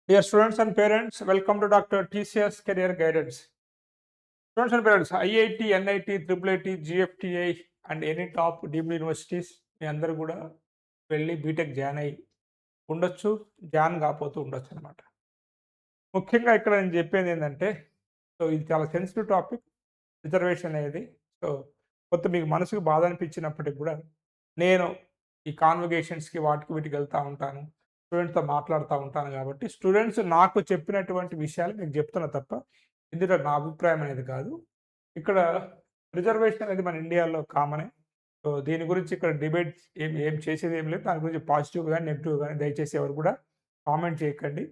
Dear students and parents, welcome to Dr. TCS Career Guidance. Students and parents, IIT, NIT, IIIT, GFTI and any top deemed universities మీ అందరూ కూడా వెళ్ళి BTech join అయ్యి ఉండొచ్చు, join కాకపోతూ ఉండొచ్చు అనమాట. ముఖ్యంగా ఇక్కడ నేను చెప్పేది ఏంటంటే, సో ఇది చాలా సెన్సిటివ్ టాపిక్ రిజర్వేషన్ అనేది. సో కొంత మీకు మనసుకు బాధ అనిపించినప్పటికి కూడా నేను ఈ కాన్వకేషన్స్‌కి వాటికి వీటికి వెళ్తా ఉంటాను. స్టూడెంట్స్‌తో మాట్లాడుతా ఉంటాను కాబట్టి స్టూడెంట్స్ నాకు చెప్పినటువంటి విషయాలు మీకు చెప్తున్నా తప్ప ఇందులో నా అభిప్రాయం అనేది కాదు. ఇక్కడ రిజర్వేషన్ అనేది మన ఇండియాలో కామనే. సో దీని గురించి ఇక్కడ డిబేట్ ఏం ఏం చేసేది ఏం లేదు. దాని గురించి పాజిటివ్ గాని, నెగెటివ్ గాని దయచేసి ఎవరు కూడా కామెంట్ చేయకండి.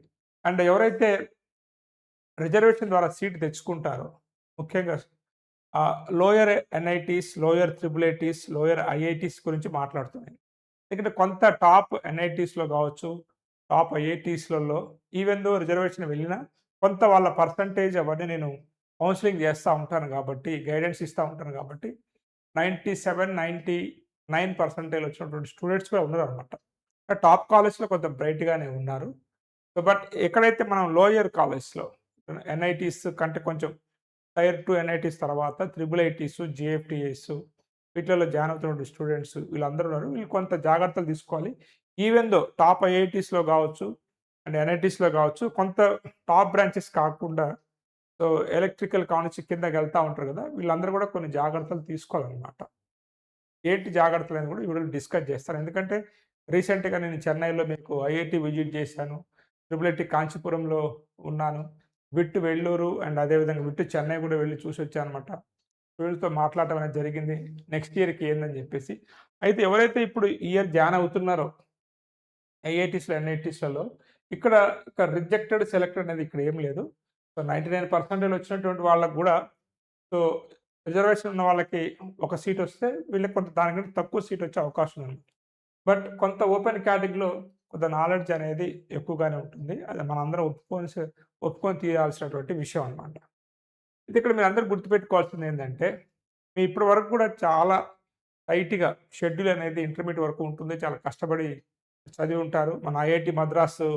అండ్ ఎవరైతే రిజర్వేషన్ ద్వారా సీట్ తెచ్చుకుంటారో ముఖ్యంగా lower NITs, lower triple ITs, lower IITs గురించి మాట్లాడుతున్నాను. ఎందుకంటే కొంత టాప్ ఎన్ఐటీస్‌లో కావచ్చు, టాప్ ఐఐటీస్‌లలో ఈవెన్ దో రిజర్వేషన్ వెళ్ళినా కొంత వాళ్ళ పర్సెంటేజ్ అవన్నీ నేను కౌన్సెలింగ్ చేస్తా ఉంటాను కాబట్టి, గైడెన్స్ ఇస్తా ఉంటాను కాబట్టి 97, 99% వచ్చినటువంటి స్టూడెంట్స్ కూడా ఉన్నారనమాట. టాప్ కాలేజ్‌లో కొంత బ్రైట్‌గానే ఉన్నారు. సో, బట్ ఎక్కడైతే మనం లోయర్ కాలేజ్‌లో ఎన్ఐటీస్ కంటే కొంచెం టైర్ 2 ఎన్ఐటీస్ తర్వాత త్రిబుల్ ఐటీస్, జేఎఫ్టీఎస్ వీటిలలో జాయిన్ అవుతున్న స్టూడెంట్స్ వీళ్ళందరూ ఉన్నారు. వీళ్ళు కొంత జాగ్రత్తలు తీసుకోవాలి. ఈవెన్ దో టాప్ ఐఐటీస్‌లో కావచ్చు అండ్ ఎన్ఐటీస్‌లో కావచ్చు కొంత టాప్ బ్రాంచెస్ కాకుండా సో ఎలక్ట్రికల్ కానుంచి కిందకెళ్తా ఉంటారు కదా! వీళ్ళందరూ కూడా కొన్ని జాగ్రత్తలు తీసుకోవాలనమాట. ఏంటి జాగ్రత్తలని కూడా ఈ వీడియోలో డిస్కస్ చేస్తాను. ఎందుకంటే రీసెంట్‌గా నేను చెన్నైలో మీకు ఐఐటీ విజిట్ చేశాను. ట్రిపుల్ ఐటీ కాంచీపురంలో ఉన్నాను. విట్ వెల్లూరు అండ్ అదేవిధంగా విట్ చెన్నై కూడా వెళ్లి చూసొచ్చాననమాట. వీళ్ళతో మాట్లాడటం అనేది జరిగింది. నెక్స్ట్ ఇయర్‌కి ఏందని చెప్పేసి. అయితే ఎవరైతే ఇప్పుడు ఈ ఇయర్ జాయిన్ అవుతున్నారో ఐఐటీస్‌లో, ఎన్ఐటీస్‌లలో ఇక్కడ రిజెక్టెడ్, సెలెక్టెడ్ అనేది ఇక్కడ ఏమి లేదు. సో 99% వచ్చినటువంటి వాళ్ళకి గూడా సో రిజర్వేషన్ ఉన్న వాళ్ళకి ఒక సీట్ వస్తే వీళ్ళకి కొంత దానికంటే తక్కువ సీట్ వచ్చే అవకాశం ఉంది. బట్ కొంత ఓపెన్ కేటగిరీలో కొంత నాలెడ్జ్ అనేది ఎక్కువగానే ఉంటుంది. అది మనందరం ఒప్పుకొని తీరాల్సినటువంటి విషయం అన్నమాట. అయితే ఇక్కడ మీరందరూ గుర్తుపెట్టుకోవాల్సింది ఏందంటే, మీ ఇప్పటి వరకు కూడా చాలా టైట్‌గా షెడ్యూల్ అనేది ఇంటర్మీడియేట్ వరకు ఉంటుంది. చాలా కష్టపడి చదివి ఉంటారు. మన ఐఐటీ మద్రాసు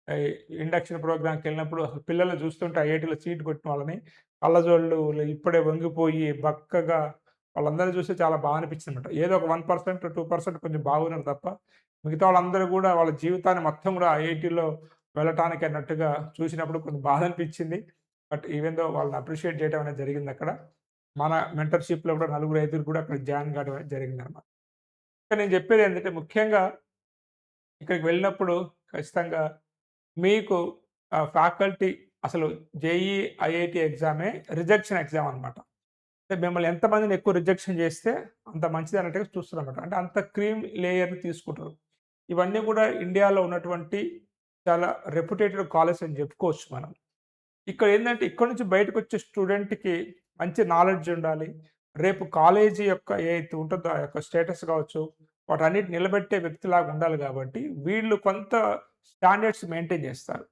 ఆహ్, ఇండక్షన్ ప్రోగ్రామ్‌కెళ్ళినప్పుడు అసలు పిల్లల్ని చూస్తుంటే ఐఐటీలో సీట్ కొట్టిన వాళ్ళని కళ్ళజోళ్ళు ఇప్పుడే వంగిపోయి బక్కగా వాళ్ళందరిని చూస్తే చాలా బాగా అనిపించిందన్నమాట. ఏదో ఒక 1%, 2% కొంచెం బాగున్నారు తప్ప మిగతా వాళ్ళందరూ కూడా వాళ్ళ జీవితాన్ని మొత్తం కూడా ఐఐటీలో వెళ్ళటానికి అన్నట్టుగా చూసినప్పుడు కొంచెం బాధ అనిపించింది. బట్ ఈవెన్ దో వాళ్ళని అప్రిషియేట్ చేయడం అనేది జరిగిందక్కడ. మన మెంటర్‌షిప్‌లో కూడా నలుగురు, ఐదుగురు కూడా అక్కడ జాయిన్ కావడం అనేది జరిగిందనమాట. ఇక్కడ నేను చెప్పేదేంటంటే ముఖ్యంగా ఇక్కడికి వెళ్ళినప్పుడు ఖచ్చితంగా మీకు ఫ్యాకల్టీ అసలు జేఈఈ, ఐఐటీ ఎగ్జామే రిజెక్షన్ ఎగ్జామ్ అనమాట. అంటే మిమ్మల్ని ఎంతమందిని ఎక్కువ రిజెక్షన్ చేస్తే అంత మంచిది అన్నట్టుగా చూస్తారనమాట. అంటే అంత క్రీమ్ లేయర్‌ని తీసుకుంటారు. ఇవన్నీ కూడా ఇండియాలో ఉన్నటువంటి చాలా రెప్యుటేటెడ్ కాలేజ్ అని చెప్పుకోవచ్చు మనం. ఇక్కడ ఏందంటే ఇక్కడి నుంచి బయటకొచ్చే స్టూడెంట్‌కి మంచి నాలెడ్జ్ ఉండాలి. రేపు కాలేజీ యొక్క ఏదైతే ఉంటుందో ఆ యొక్క స్టేటస్ కావచ్చు, వాటన్నిటిని నిలబెట్టే వ్యక్తిలాగా ఉండాలి కాబట్టి, వీళ్ళు కొంత స్టాండర్డ్స్ మెయింటైన్ చేస్తారు.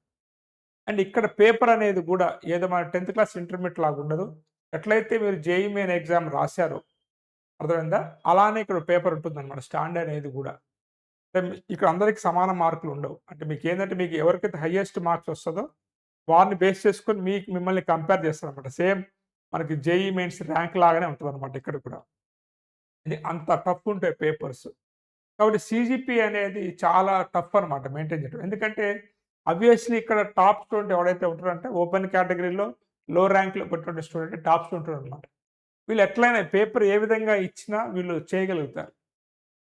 అండ్ ఇక్కడ పేపర్ అనేది గూడా ఏదో మన 10థ్ క్లాస్ ఇంటర్మీడియేట్ లాగా ఉండదు. ఎట్లయితే మీరు జేఈఈ మెయిన్ ఎగ్జామ్ రాసారో అర్థమైందా? అలానే ఇక్కడ పేపర్ ఉంటుందన్నమాట. స్టాండర్డ్ అనేది గూడా. అంటే ఇక్కడ అందరికి సమాన మార్కులు ఉండవు. అంటే మీకేందంటే మీకు ఎవరికైతే హైయెస్ట్ మార్క్స్ వస్తదో వారిని బేస్ చేసుకొని మిమ్మల్ని కంపేర్ చేస్తారనమాట. సేమ్ మనకి జేఈఈ మెయిన్స్ ర్యాంక్ లాగానే ఉంటదనమాట ఇక్కడ కూడా. ఇది అంత టఫ్ ఉంటాయి పేపర్స్. కాబట్టి సీజీపీ అనేది చాలా టఫ్ అనమాట మెయింటైన్ చేయడం. ఎందుకంటే ఆబ్వియస్‌లీ ఇక్కడ టాప్ స్టూడెంట్ ఎవడైతే ఉంటారంటే ఓపెన్ కేటగిరీలో లో ర్యాంక్‌లో కొట్టినటువంటి స్టూడెంట్ టాప్ స్టూడెంట్ ఉంటారనమాట. వీళ్ళు ఎట్లైనా పేపర్ ఏ విధంగా ఇచ్చినా వీళ్ళు చేయగలుగుతారు.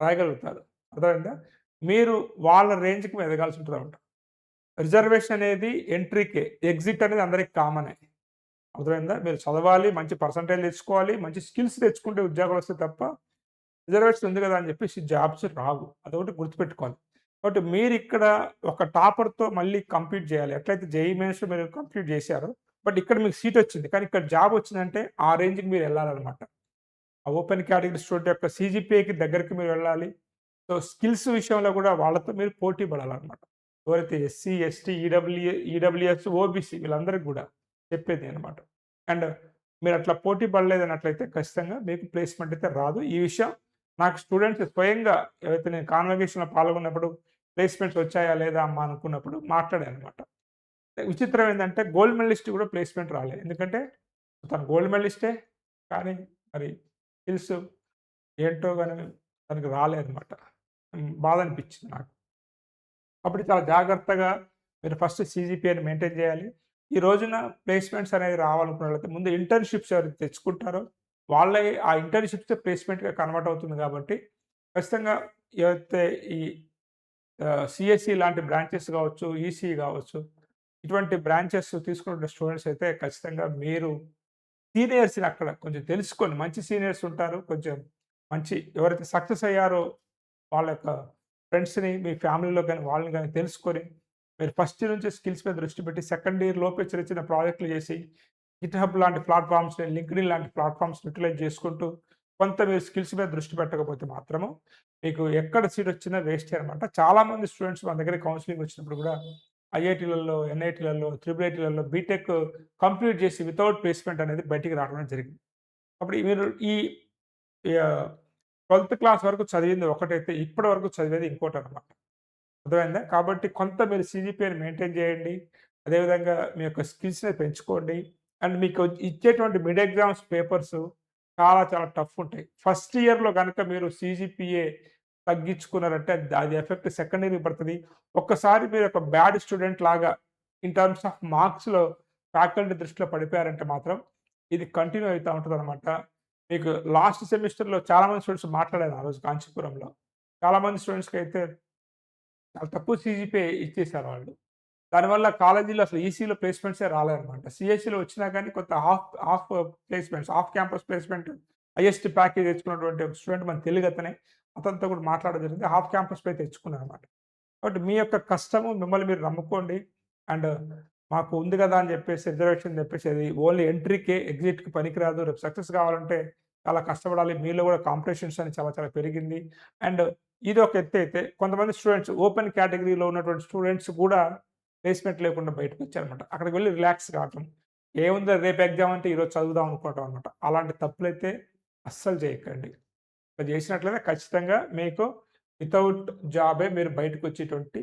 రాయగలుగుతారు. అర్థమైందా? మీరు వాళ్ళ రేంజ్‌కి మీరు ఎదగాల్సి ఉంటదనమాట. రిజర్వేషన్ అనేది ఎంట్రీకే. ఎగ్జిట్ అనేది అందరికి కామనే. అర్థమైందా? మీరు చదవాలి, మంచి పర్సెంటేజ్ తెచ్చుకోవాలి, మంచి స్కిల్స్ తెచ్చుకుంటే ఉద్యోగాలొస్తాయి తప్ప, రిజర్వేషన్ ఉంది గదా! అని జెప్పేసి జాబ్స్ రావు. అదొకటి గుర్తుపెట్టుకోవాలి. కాబట్టి మీరిక్కడ ఒక టాపర్‌తో మళ్ళీ కంపీట్ జేయాలి. ఎట్లయితే జేఈఈ మెయిన్స్‌లో మీరు కంప్లీట్ జేశారో, బట్ ఇక్కడ మీకు సీటొచ్చింది. కానీ ఇక్కడ జాబొచ్చిందంటే ఆ రేంజ్‌కి మీరెళ్ళాలనమాట. ఆ ఓపెన్ కేటగిరీ స్టూడెంట్ యొక్క సీజీపీఏకి దగ్గరికి మీరు వెళ్ళాలి. సో, స్కిల్స్ విషయంలో గూడా వాళ్ళతో మీరు పోటీ పడాలనమాట. ఎవరైతే ఎస్సీ, ఎస్టీ, ఈడబ్ల్యూఎస్, ఓబీసీ వీళ్ళందరికి గూడా చెప్పేది అనమాట. అండ్ మీరట్లా పోటీ పడలేదన్నట్లయితే ఖచ్చితంగా మీకు ప్లేస్‌మెంట్ అయితే రాదు. ఈ విషయం నాకు స్టూడెంట్స్ స్వయంగా ఏవైతే నేను కాన్వకేషన్‌లో పాల్గొన్నప్పుడు ప్లేస్‌మెంట్స్ వచ్చాయా లేదా అమ్మా అనుకున్నప్పుడు మాట్లాడాననమాట. విచిత్రం ఏందంటే గోల్డ్ మెడలిస్ట్ కూడా ప్లేస్‌మెంట్ రాలే. ఎందుకంటే తను గోల్డ్ మెడలిస్టే. కానీ మరి స్కిల్స్ ఏంటో గాని తనకి రాలేదన్నమాట. బాధ అనిపించింది నాకు. కాబట్టి చాలా జాగ్రత్తగా మీరు ఫస్ట్ సీజీపీఏని మెయింటైన్ చేయాలి. ఈ రోజున ప్లేస్‌మెంట్స్ అనేవి రావాలనుకున్నట్లయితే ముందు ఇంటర్న్‌షిప్స్ ఎవరైతే తెచ్చుకుంటారో వాళ్ళే ఆ ఇంటర్న్‌షిప్సే ప్లేస్‌మెంట్‌గా కన్వర్ట్ అవుతుంది కాబట్టి ఖచ్చితంగా ఎవరైతే ఈ సీఎస్‌సి లాంటి బ్రాంచెస్ కావచ్చు, ఈసీఈ కావచ్చు, ఇటువంటి బ్రాంచెస్ తీసుకున్న స్టూడెంట్స్ అయితే ఖచ్చితంగా మీరు సీనియర్స్‌ని అక్కడ కొంచెం తెలుసుకొని మంచి సీనియర్స్ ఉంటారు. కొంచెం మంచి ఎవరైతే సక్సెస్ అయ్యారో వాళ్ళ యొక్క ఫ్రెండ్స్‌ని, మీ ఫ్యామిలీలో గాని వాళ్ళని గాని తెలుసుకొని, మీరు ఫస్ట్ నుంచి స్కిల్స్ మీద దృష్టి పెట్టి సెకండ్ ఇయర్ లోపే చిన్న చిన్న ప్రాజెక్టులు చేసి, గిట్‌హబ్ లాంటి ప్లాట్‌ఫార్మ్స్‌ని, లింక్డ్ఇన్ లాంటి ప్లాట్‌ఫార్మ్స్‌ని యుటిలైజ్ చేసుకుంటూ, కొంత మీరు స్కిల్స్ మీద దృష్టి పెట్టకపోతే మాత్రము, మీకు ఎక్కడ సీట్ వచ్చినా వేస్టే అనమాట. చాలామంది స్టూడెంట్స్ మన దగ్గర కౌన్సెలింగ్ వచ్చినప్పుడు కూడా ఐఐటీలలో, ఎన్ఐటీలలో, త్రిబుల్ ఐటీలలో బీటెక్ కంప్లీట్ చేసి వితౌట్ ప్లేస్‌మెంట్ అనేది బయటికి రావడం జరిగింది. అప్పుడు మీరు ఈ ఆహ్, 12థ్ క్లాస్ వరకు చదివింది ఒకటైతే, ఇప్పటి వరకు చదివేది ఇంకోటనమాట. అర్థమైందా? కాబట్టి కొంత మీరు సీజీపీఏని మెయింటైన్ చేయండి. అదేవిధంగా మీ యొక్క స్కిల్స్‌ని పెంచుకోండి. అండ్ మీకు ఇచ్చేటువంటి మిడ్ ఎగ్జామ్స్ పేపర్స్ చాలా చాలా టఫ్ ఉంటాయి. ఫస్ట్ ఇయర్‌లో గనక మీరు సీజీపీఏ తగ్గించుకున్నారంటే అది ఎఫెక్ట్ సెకండ్ ఇయర్‌కి పడతది. ఒక్కసారి మీరు ఒక బ్యాడ్ స్టూడెంట్ లాగా ఇన్ టర్మ్స్ ఆఫ్ మార్క్స్‌లో ఫ్యాకల్టీ దృష్టిలో పడిపోయారంటే మాత్రం ఇది కంటిన్యూ అయితా ఉంటదనమాట. మీకు లాస్ట్ సెమిస్టర్‌లో చాలామంది స్టూడెంట్స్ మాట్లాడాను ఆ రోజు కాంచీపురంలో. చాలామంది స్టూడెంట్స్‌కైతే చాలా తక్కువ సీజీపీఏ ఇచ్చేసారు వాళ్ళు. దానివల్ల కాలేజీలో అసలు ఈసీలో ప్లేస్‌మెంట్సే రాలేదన్నమాట. సీఎస్‌సిలో వచ్చినా గానీ కొంత half placements, off campus placement highest package తెచ్చుకున్నటువంటి ఒక స్టూడెంట్ మన తెలుగతనే. అతనితో కూడా మాట్లాడడం జరిగింది. హాఫ్ క్యాంపస్‌పై తెచ్చుకున్నారన్నమాట. కాబట్టి మీ యొక్క కష్టము మిమ్మల్ని మీరు నమ్ముకోండి. అండ్ మాకు ఉంది గదా! అని జెప్పేసి రిజర్వేషన్ జెప్పేసి అది ఓన్లీ ఎంట్రీకే, ఎగ్జిట్‌కి పనికిరాదు. రేపు సక్సెస్ గావాలంటే చాలా కష్టపడాలి. మీలో గూడా కాంపిటీషన్స్ అని చాలా చాలా పెరిగింది. అండ్ ఇది ఒక ఎత్తైతే కొంతమంది స్టూడెంట్స్ ఓపెన్ కేటగిరీలో ఉన్నటువంటి స్టూడెంట్స్ కూడా ప్లేస్‌మెంట్ లేకుండా బయటకొచ్చారన్నమాట. అక్కడికి వెళ్లి రిలాక్స్ కావటం. ఏముందిలే రేపు ఎగ్జామ్ అంటే ఈరోజు చదువుదాం అనుకోవటం అన్నమాట. అలాంటి తప్పులైతే అస్సలు చేయకండి. అలా చేసినట్లయితే ఖచ్చితంగా మీకు వితౌట్ జాబే మీరు బయటకొచ్చేటువంటి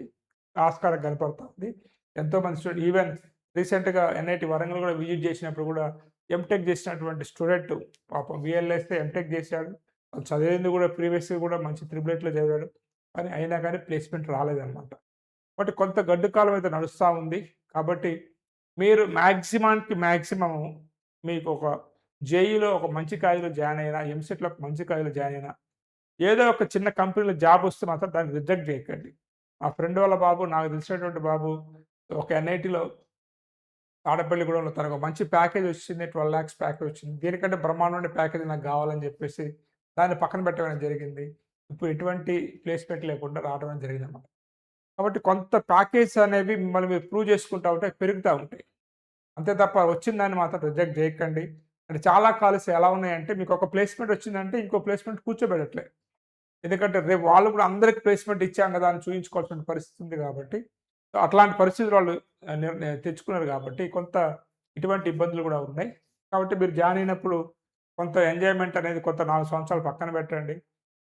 ఆస్కారం కనపడతా ఉంది. ఎంతోమంది స్టూడెంట్ ఈవెన్ రీసెంట్‌గా ఎన్ఐటీ వరంగల్ గూడా విజిట్ చేసినప్పుడు గూడా ఎంటెక్ చేసినటువంటి స్టూడెంట్ పాపం వీఎల్ఎస్‌తో ఎంటెక్ చేశాడు. చదివింది గూడా ప్రీవియస్‌గా గూడా మంచి త్రిబుల్ ఐటీలో చదివాడు. కానీ అయినా కానీ ప్లేస్‌మెంట్ రాలేదన్నమాట. బట్ కొంత గడ్డు కాలం అయితే నడుస్తా ఉంది. కాబట్టి మీరు మాక్సిమానికి మాక్సిమము మీకు ఒక జేఈలో ఒక మంచి కాలేజ్‌లో జాయిన్ అయినా, ఎంసెట్‌లో ఒక మంచి కాలేజ్‌లో జాయిన్ అయినా, ఏదో ఒక చిన్న కంపెనీలో జాబ్ వస్తే మాత్రం దాన్ని రిజెక్ట్ చేయకండి. మా ఫ్రెండ్ వాళ్ళ బాబు నాకు తెలిసినటువంటి బాబు ఒక ఎన్ఐటీలో తాడేపల్లిగూడెంలో తనకు ఒక మంచి ప్యాకేజ్ వచ్చింది. 12,00,000 ప్యాకేజ్ వచ్చింది. దీనికంటే బ్రహ్మాండమైన ప్యాకేజ్ నాకు కావాలని చెప్పేసి దాన్ని పక్కన పెట్టడం జరిగింది. ఇప్పుడు ఎటువంటి ప్లేస్‌మెంట్ లేకుండా రావడం అనేది జరిగిందన్నమాట. కాబట్టి కొంత ప్యాకేజ్ అనేవి మిమ్మల్ని మీరు ప్రూవ్ చేసుకుంటా ఉంటే పెరుగుతా ఉంటాయి. అంతే తప్ప వచ్చిన దాన్ని మాత్రం రిజెక్ట్ చేయకండి. అంటే చాలా కాలేజెస్ ఎలా ఉన్నాయంటే మీకు ఒక ప్లేస్‌మెంట్ వచ్చిందంటే ఇంకో ప్లేస్‌మెంట్ కూర్చోబెట్టట్లే. ఎందుకంటే రేపు వాళ్ళు కూడా అందరికి ప్లేస్‌మెంట్ ఇచ్చాం కదా! అని చూయించుకోవాల్సిన పరిస్థితి ఉంది కాబట్టి, సో అట్లాంటి పరిస్థితులు వాళ్ళు తెచ్చుకున్నారు కాబట్టి కొంత ఇటువంటి ఇబ్బందులు కూడా ఉన్నాయి. కాబట్టి మీరు జాయిన్ అయినప్పుడు కొంత ఎంజాయ్‌మెంట్ అనేది కొంత 4 సంవత్సరాలు పక్కన పెట్టండి.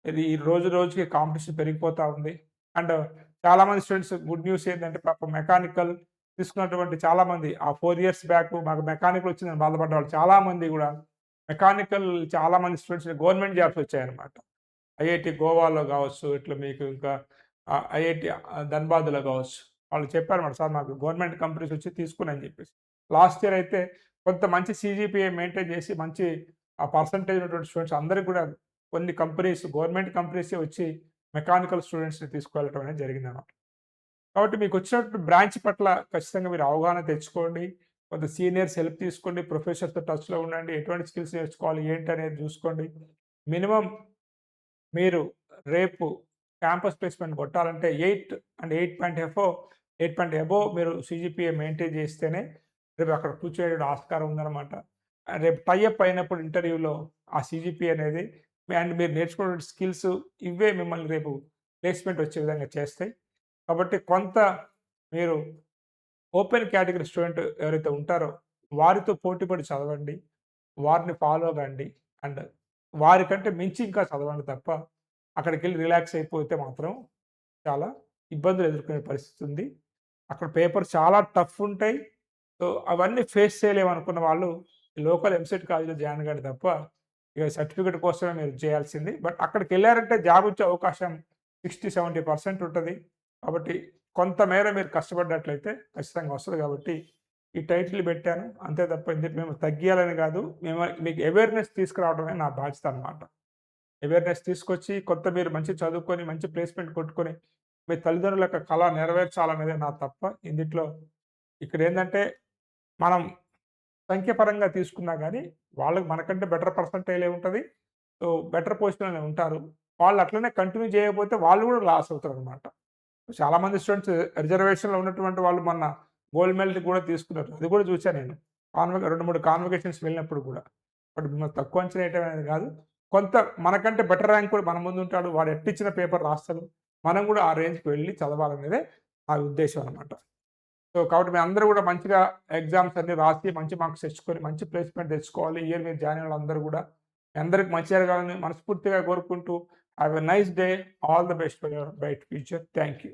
ఇది ఈ రోజు రోజుకి కాంపిటీషన్ పెరిగిపోతా ఉంది. అండ్ చాలామంది స్టూడెంట్స్ గుడ్ న్యూస్ ఏంటంటే పాపం మెకానికల్ తీసుకున్నటువంటి చాలామంది ఆ 4 ఇయర్స్ బ్యాక్ మాకు మెకానికల్ వచ్చిందని బాధపడ్డవాళ్ళు చాలామంది గూడా మెకానికల్ చాలామంది స్టూడెంట్స్ గవర్నమెంట్ జాబ్స్ వచ్చాయన్నమాట. ఐఐటీ గోవాలో గావచ్చు, ఇట్లా మీకు ఇంకా ఐఐటీ ధన్‌బాద్‌లో గావచ్చు. వాళ్ళు చెప్పారన్నమాట, "సార్ మాకు గవర్నమెంట్ కంపెనీస్ వచ్చి తీసుకున్నాయి" అని చెప్పేసి. లాస్ట్ ఇయర్ అయితే కొంత మంచి సీజీపీఏ మెయింటైన్ చేసి మంచి పర్సెంటేజ్ ఉన్నటువంటి స్టూడెంట్స్ అందరికి కూడా కొన్ని కంపెనీస్ గవర్నమెంట్ కంపెనీసే వచ్చి మెకానికల్ స్టూడెంట్స్‌ని తీసుకువెళ్ళటం అనేది జరిగిందన్నమాట. కాబట్టి మీకొచ్చినటువంటి బ్రాంచ్ పట్ల ఖచ్చితంగా మీరు అవగాహన తెచ్చుకోండి. కొంత సీనియర్స్ హెల్ప్ తీసుకోండి. ప్రొఫెసర్స్‌తో టచ్‌లో ఉండండి. ఎటువంటి స్కిల్స్ నేర్చుకోవాలి ఏంటనేది చూసుకోండి. మినిమమ్ మీరు రేపు క్యాంపస్ ప్లేస్‌మెంట్ కొట్టాలంటే 8 అండ్ 8 పాయింట్ అబోవ్ మీరు సీజీపీఏ మెయింటైన్ చేస్తేనే రేపు అక్కడ కూర్చునే ఆస్కారం ఉందన్నమాట. రేపు టై అప్ అయినప్పుడు ఇంటర్వ్యూలో ఆ సీజీపీఏ అనేది అండ్ మీరు నేర్చుకున్న స్కిల్స్ ఇవే మిమ్మల్ని రేపు ప్లేస్‌మెంట్ వచ్చే విధంగా చేస్తాయి. కాబట్టి కొంత మీరు ఓపెన్ కేటగిరీ స్టూడెంట్ ఎవరైతే ఉంటారో వారితో పోటీపడి చదవండి. వారిని ఫాలో కండి. అండ్ వారికంటే మించి ఇంకా చదవండి తప్ప అక్కడికెళ్ళి రిలాక్స్ అయిపోతే మాత్రం చాలా ఇబ్బందులు ఎదుర్కొనే పరిస్థితి ఉంది. అక్కడ పేపర్ చాలా టఫ్ ఉంటాయి. సో, అవన్నీ ఫేస్ చేయలేమనుకున్న వాళ్ళు లోకల్ ఎంసెట్ కాలేజ్‌లో జాయిన్ కాండి తప్ప, ఇక సర్టిఫికేట్ కోసమే మీరు చేయాల్సింది. బట్ అక్కడికెళ్లారంటే జాబ్ వచ్చే అవకాశం 60, 70% ఉంటది. కాబట్టి కొంతమేర మీరు కష్టపడ్డట్లయితే ఖచ్చితంగా వస్తది కాబట్టి, ఈ టైటిల్ పెట్టాను. అంతే తప్ప ఇందులో మేము తగ్గియాలని కాదు. మీకు అవేర్‌నెస్ తీసుకురావడమే నా బాధ్యత అన్నమాట. అవేర్‌నెస్ తీసుకొచ్చి మీరు మంచిగా చదువుకొని, మంచి ప్లేస్‌మెంట్ కొట్టుకొని, మీ తల్లిదండ్రుల యొక్క కల నెరవేర్చాలనేదే నా తప్ప. ఇందిట్లో ఇక్కడేందంటే, మనం సంఖ్యాపరంగా తీసుకున్నా గానీ, వాళ్ళకి మనకంటే బెటర్ పర్సెంటైలే ఉంటది. సో, బెటర్ పొజిషన్‌లోనే ఉంటారు. వాళ్ళు అట్లనే కంటిన్యూ చేయకపోతే వాళ్ళు గూడా లాస్ అవుతారనమాట. చాలామంది స్టూడెంట్స్ రిజర్వేషన్‌లో ఉన్నటువంటి వాళ్ళు మొన్న గోల్డ్ మెడల్ కూడా తీసుకున్నారు. అది కూడా చూసా నేను. 2, 3 కాన్వకేషన్స్ వెళ్ళినప్పుడు గూడా. బట్ మిమ్మల్ని తక్కువ అంచనా ఏయటం అనేది గాదు. కొంత మనకంటే బెటర్ ర్యాంక్ కూడా మన ముందుంటాడు. వాడు ఎట్టిచ్చిన పేపర్ రాస్తాడు. మనం గూడా ఆ రేంజ్‌కి వెళ్లి చదవాలనేదే నా ఉద్దేశ్యం అనమాట. సో, కాబట్టి మీరందరూ గూడా మంచిగా ఎగ్జామ్స్ అన్నీ రాసి, మంచి మార్క్స్ తెచ్చుకొని, మంచి ప్లేస్‌మెంట్ తెచ్చుకోవాలి. ఈ ఇయర్ మీరు జాయిన్ అయిన వాళ్ళందరూ గూడా. మీ అందరికి మంచి జరగాలని మనస్ఫూర్తిగా కోరుకుంటూ, have a nice day. All the best for your bright future. Thank you.